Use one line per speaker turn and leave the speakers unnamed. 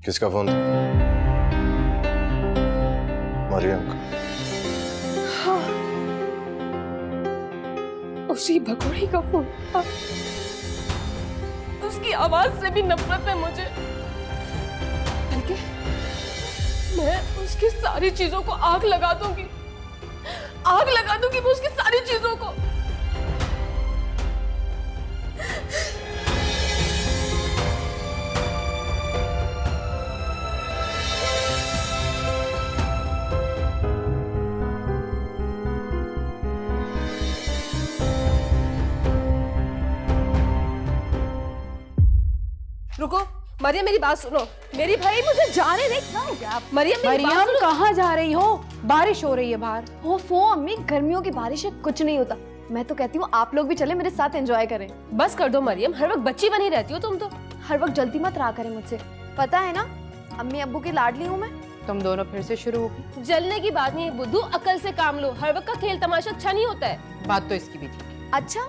किसका फोन था? मरियम का।
हाँ, उसी भगोड़ी का फोन था। उसकी आवाज से भी नफरत है मुझे, बल्कि मैं उसकी सारी चीजों को आग लगा दूंगी मैं उसकी सारी चीजों को। रुको मरियम, मेरी बात सुनो। मेरी भाई मुझे जाने दे। क्या हो गया आप? मरियम,
मरियम कहाँ जा रही हो? बारिश हो रही है बाहर।
ओफो अम्मी, गर्मियों की बारिश है, कुछ नहीं होता। मैं तो कहती हूँ आप लोग भी चले मेरे साथ एंजॉय करें।
बस कर दो मरियम, हर वक्त बच्ची बनी रहती हो तुम तो।
हर वक्त जल्दी मत रहा करें मुझसे, पता है ना अम्मी अब्बू की लाडली हूँ मैं।
तुम दोनों फिर से शुरू होगी।
जलने की बात नहीं है बुद्धू, अकल से काम लो। हर वक्त का खेल तमाशा अच्छा नहीं होता है।
बात तो इसकी भी ठीक है।
अच्छा